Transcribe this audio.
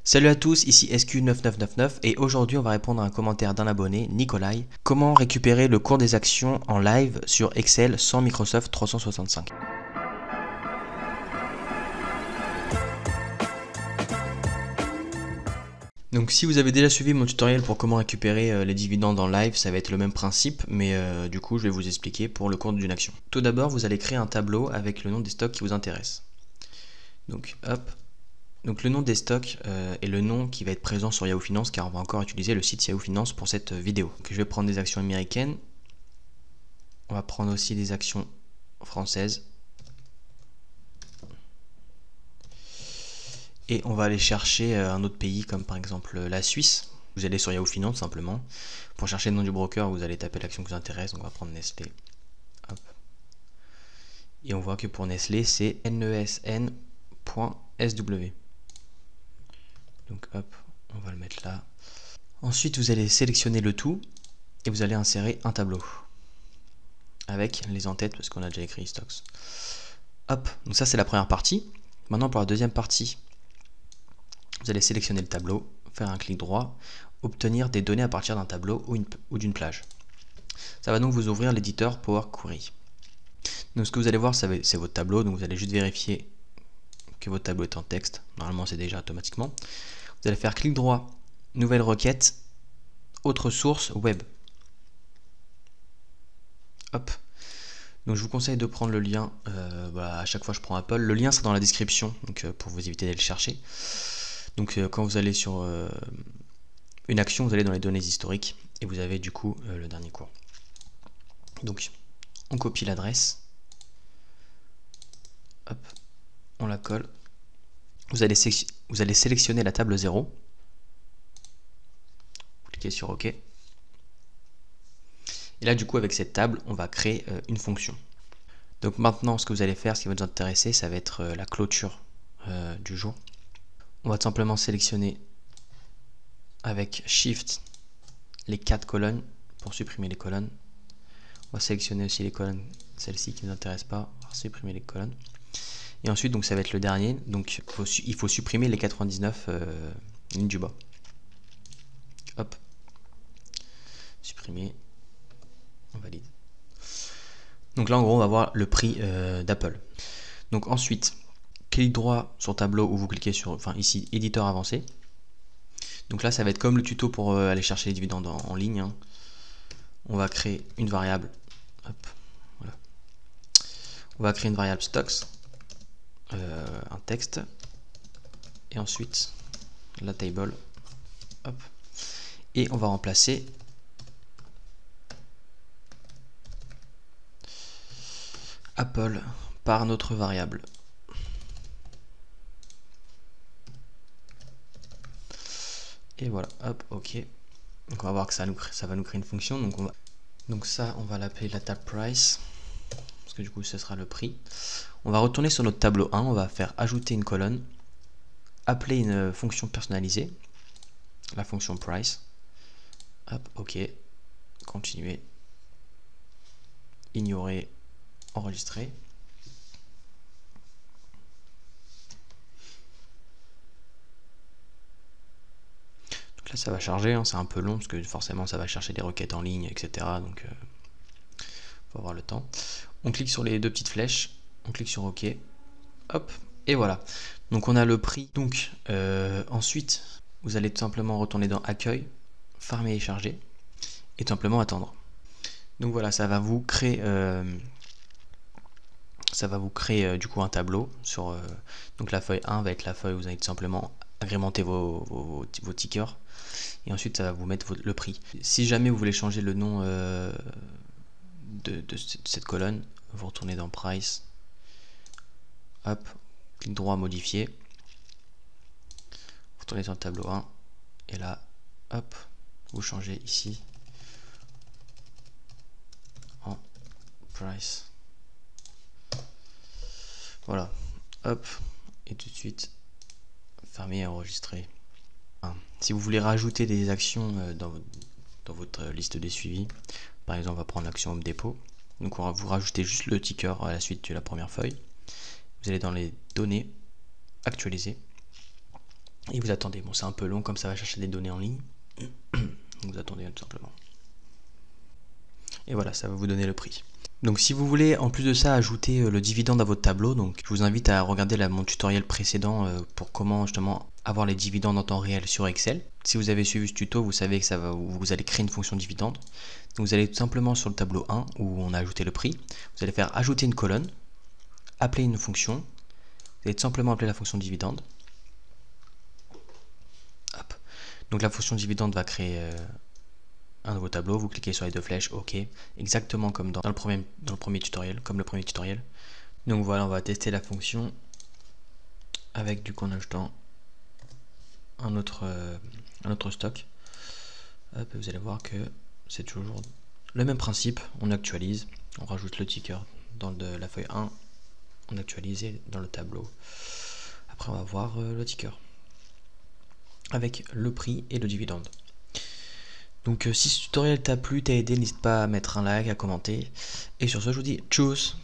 Salut à tous, ici SQ9999 et aujourd'hui on va répondre à un commentaire d'un abonné, Nikolai. Comment récupérer le cours des actions en live sur Excel sans Microsoft 365? Donc si vous avez déjà suivi mon tutoriel pour comment récupérer les dividendes en live, ça va être le même principe, mais du coup je vais vous expliquer pour le cours d'une action. Tout d'abord vous allez créer un tableau avec le nom des stocks qui vous intéressent. Donc hop. Donc le nom des stocks est le nom qui va être présent sur Yahoo Finance car on va encore utiliser le site Yahoo Finance pour cette vidéo. Donc, je vais prendre des actions américaines. On va prendre aussi des actions françaises. Et on va aller chercher un autre pays comme par exemple la Suisse. Vous allez sur Yahoo Finance simplement. Pour chercher le nom du broker, vous allez taper l'action qui vous intéresse. Donc on va prendre Nestlé. Hop. Et on voit que pour Nestlé, c'est nesn.sw. Donc hop, on va le mettre là. Ensuite, vous allez sélectionner le tout et vous allez insérer un tableau avec les en-têtes parce qu'on a déjà écrit stocks. Hop, donc ça c'est la première partie. Maintenant pour la deuxième partie, vous allez sélectionner le tableau, faire un clic droit, obtenir des données à partir d'un tableau ou d'une plage. Ça va donc vous ouvrir l'éditeur Power Query. Donc ce que vous allez voir, c'est votre tableau, donc vous allez juste vérifier que votre tableau est en texte. Normalement c'est déjà automatiquement. Vous allez faire clic droit, nouvelle requête, autre source web. Hop. Donc je vous conseille de prendre le lien, à chaque fois je prends Apple. Le lien c'est dans la description, donc pour vous éviter d'aller le chercher. Donc quand vous allez sur une action, vous allez dans les données historiques et vous avez du coup le dernier cours. Donc on copie l'adresse, hop, on la colle. Vous allez sélectionner la table 0. Vous cliquez sur OK. Et là du coup avec cette table, on va créer une fonction. Donc maintenant ce que vous allez faire, ce qui va nous intéresser, ça va être la clôture du jour. On va tout simplement sélectionner avec Shift les 4 colonnes pour supprimer les colonnes. On va sélectionner aussi les colonnes, celles-ci qui ne nous intéressent pas, on va supprimer les colonnes. Et ensuite, donc ça va être le dernier, donc il faut supprimer les 99 lignes du bas. Hop, supprimer, on valide. Donc là en gros on va voir le prix d'Apple. Donc ensuite, clic droit sur tableau ou vous cliquez sur, enfin ici, éditeur avancé. Donc là ça va être comme le tuto pour aller chercher les dividendes en ligne. Hein. On va créer une variable. Hop, voilà. On va créer une variable stocks, un texte, et ensuite la table. Hop, et on va remplacer Apple par notre variable. Et voilà, hop, ok. Donc on va voir que ça va nous créer une fonction. Donc ça, on va l'appeler la tab price, parce que du coup, ce sera le prix. On va retourner sur notre tableau 1, on va faire ajouter une colonne, appeler une fonction personnalisée, la fonction price. Hop, ok. Continuer. Ignorer, enregistrer. Donc là, ça va charger, hein, c'est un peu long parce que forcément, ça va chercher des requêtes en ligne, etc. Donc, faut avoir le temps. On clique sur les deux petites flèches, on clique sur OK. Hop, et voilà. Donc on a le prix. Donc ensuite, vous allez tout simplement retourner dans Accueil, Farmer et charger, et tout simplement attendre. Donc voilà, ça va vous créer du coup un tableau sur donc la feuille 1 va être la feuille où vous allez tout simplement agrémenter vos tickers et ensuite ça va vous mettre le prix. Si jamais vous voulez changer le nom de cette colonne, vous retournez dans Price, hop, clic droit modifier, vous retournez sur le tableau 1 et là, hop, vous changez ici en Price. Voilà, hop, et tout de suite, fermer et enregistrer. Si vous voulez rajouter des actions dans votre liste des suivis, par exemple, on va prendre l'action Home Depot. Donc, on va vous rajouter juste le ticker à la suite de la première feuille. Vous allez dans les données, actualiser. Et vous attendez. Bon, c'est un peu long comme ça va chercher des données en ligne. Vous attendez tout simplement. Et voilà, ça va vous donner le prix. Donc si vous voulez en plus de ça ajouter le dividende à votre tableau, donc je vous invite à regarder mon tutoriel précédent pour comment justement avoir les dividendes en temps réel sur Excel. Si vous avez suivi ce tuto, vous savez que vous allez créer une fonction dividende. Donc vous allez tout simplement sur le tableau 1 où on a ajouté le prix, vous allez faire ajouter une colonne, appeler une fonction, vous allez tout simplement appeler la fonction dividende. Hop. Donc la fonction dividende va créer un nouveau tableau, vous cliquez sur les deux flèches, OK, exactement comme dans le premier tutoriel, Donc voilà, on va tester la fonction avec du coup en ajoutant un autre stock. Hop, vous allez voir que c'est toujours le même principe, on actualise, on rajoute le ticker dans la feuille 1, on actualise dans le tableau. Après on va voir le ticker avec le prix et le dividende. Donc si ce tutoriel t'a plu, t'a aidé, n'hésite pas à mettre un like, à commenter. Et sur ce, je vous dis tchuss!